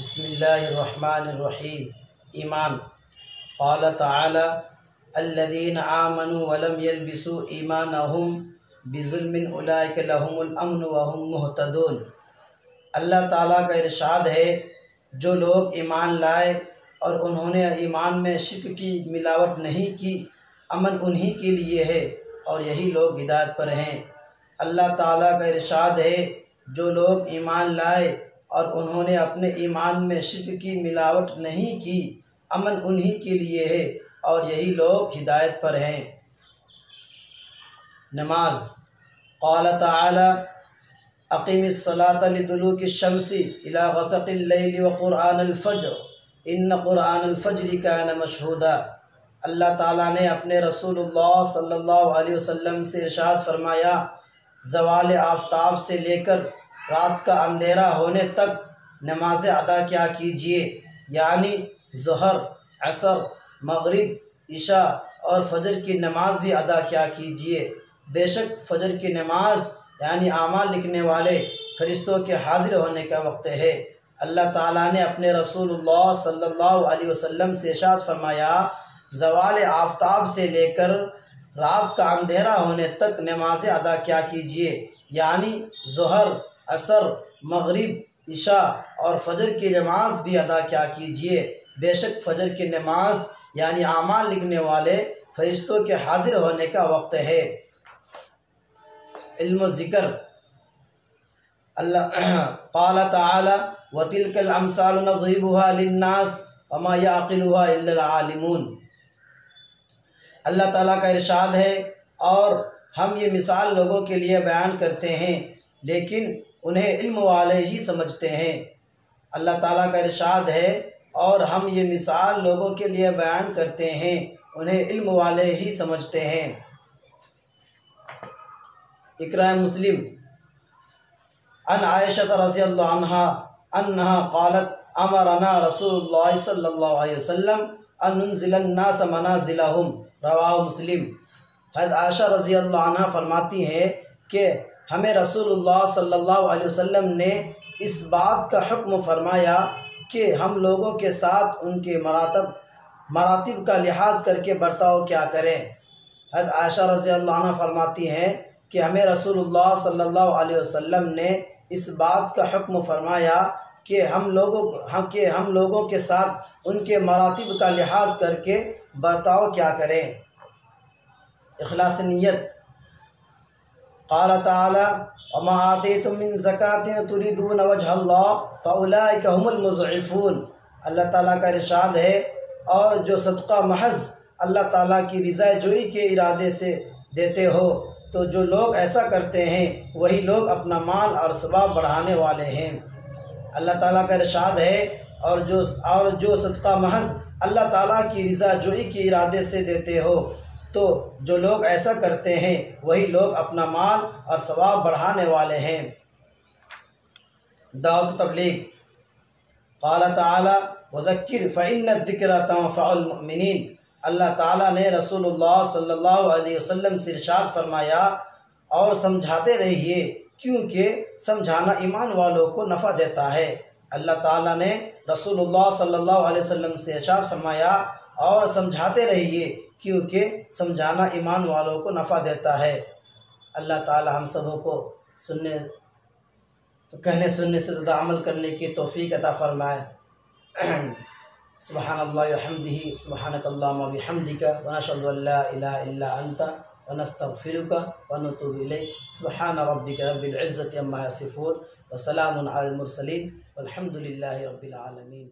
بسم اللہ الرحمن الرحیم۔ ایمان۔ قال تعالی الذین آمنوا ولم یلبسوا ایمانہم بظلم اولئک لہم الامن وہم مہتدون۔ اللہ تعالیٰ کا ارشاد ہے، جو لوگ ایمان لائے اور انہوں نے ایمان میں شرک کی ملاوٹ نہیں کی، امن انہی کے لیے ہے اور یہی لوگ ہدایت پر ہیں۔ اللہ تعالیٰ کا ارشاد ہے، جو لوگ ایمان لائے اور انہوں نے اپنے ایمان میں شرک کی ملاوٹ نہیں کی، امن انہی کے لیے ہے اور یہی لوگ ہدایت پر ہیں۔ نماز۔ قال تعالی اقم الصلاۃ لدلوک الشمس الی غسق اللیل وقرآن الفجر ان قرآن الفجر کان مشہودا۔ اللہ تعالیٰ نے اپنے رسول اللہ صلی اللہ علیہ وسلم سے ارشاد فرمایا، زوال آفتاب سے لے کر رات کا اندھیرا ہونے تک نمازیں ادا کیا کیجیے، یعنی ظہر، عصر، مغرب، عشاء اور فجر کی نماز بھی ادا کیا کیجیے۔ بے شک فجر کی نماز یعنی اعمال لکھنے والے فرشتوں کے حاضر ہونے کا وقت ہے۔ اللہ تعالیٰ نے اپنے رسول اللہ صلی اللہ علیہ وسلم سے ارشاد فرمایا، زوال آفتاب سے لے کر رات کا اندھیرا ہونے تک نمازیں ادا کیا کیجیے، یعنی ظہر، عصر، مغرب، عشاء اور فجر کی نماز بھی ادا کیا کیجیے۔ بے شک فجر کی نماز یعنی اعمال لکھنے والے فرشتوں کے حاضر ہونے کا وقت ہے۔ علم و ذکر۔ قال تعالی وَتِلْكَ الْأَمْثَالُ نَضْرِبُهَا لِلنَّاسِ وَمَا يَعْقِلُهَا إِلَّا الْعَالِمُونَ۔ اللہ تعالیٰ کا ارشاد ہے، اور ہم یہ مثال لوگوں کے لیے بیان کرتے ہیں لیکن انہیں علم والے ہی سمجھتے ہیں۔ اللہ تعالیٰ کا ارشاد ہے، اور ہم یہ مثال لوگوں کے لیے بیان کرتے ہیں انہیں علم والے ہی سمجھتے ہیں۔ اکرام مسلم۔ عن عائشہ رضی اللہ عنہا انہا قالت امرنا رسول اللہ صلی اللہ علیہ وسلم ان ننزل الناس منازلہم، رواہ مسلم۔ حضرت عائشہ رضی اللہ عنہ فرماتی ہیں کہ ہمیں رسول اللہ صلی اللہ علیہ وسلم نے اس بات کا حکم فرمایا کہ ہم لوگوں کے ساتھ ان کے مراتب کا لحاظ کر کے برتاؤ کیا کریں۔ حضرت عائشہ رضی اللہ عنہ فرماتی ہیں کہ ہمیں رسول اللہ صلی اللہ علیہ وسلم نے اس بات کا حکم فرمایا کہ ہم لوگوں کے ساتھ ان کے مراتب کا لحاظ کر کے برتاؤ کیا کریں۔ اخلاص نیت۔ قال تعالی وما آتیتم من زکاة تریدون وجہ اللہ فاولئک هم المضعفون۔ اللہ تعالیٰ کا ارشاد ہے، اور جو صدقہ محض اللہ تعالیٰ کی رضا جوئی کے ارادے سے دیتے ہو تو جو لوگ ایسا کرتے ہیں وہی لوگ اپنا مال اور ثواب بڑھانے والے ہیں۔ اللہ تعالیٰ کا ارشاد ہے، اور جو صدقہ محض اللہ تعالیٰ کی رضا جوئی کے ارادے سے دیتے ہو تو جو لوگ ایسا کرتے ہیں وہی لوگ اپنا مال اور ثواب بڑھانے والے ہیں۔ دعوت تبلیغ۔ قال تعالی وذکر فإن الذکر تنفع المؤمنین۔ اللہ تعالیٰ نے رسول اللہ صلی اللہ علیہ وسلم سے ارشاد فرمایا، اور سمجھاتے رہیے کیونکہ سمجھانا ایمان والوں کو نفع دیتا ہے۔ اللہ تعالیٰ نے رسول اللہ صلی اللہ علیہ وسلم سے ارشاد فرمایا، اور سمجھاتے رہیے کیونکہ سمجھانا ایمان والوں کو نفع دیتا ہے۔ اللہ تعالیٰ ہم سبوں کو کہنے سننے سے زیادہ عمل کرنے کی توفیق عطا فرمائے۔ سبحان اللہ وبحمدہ، سبحانک اللہم وبحمدک، ونشہد ان لا الہ الا انت ونستغفرک ونتوب الیک۔ سبحان ربک رب العزۃ عما یصفون وسلام علی المرسلین والحمد للہ رب العالمین۔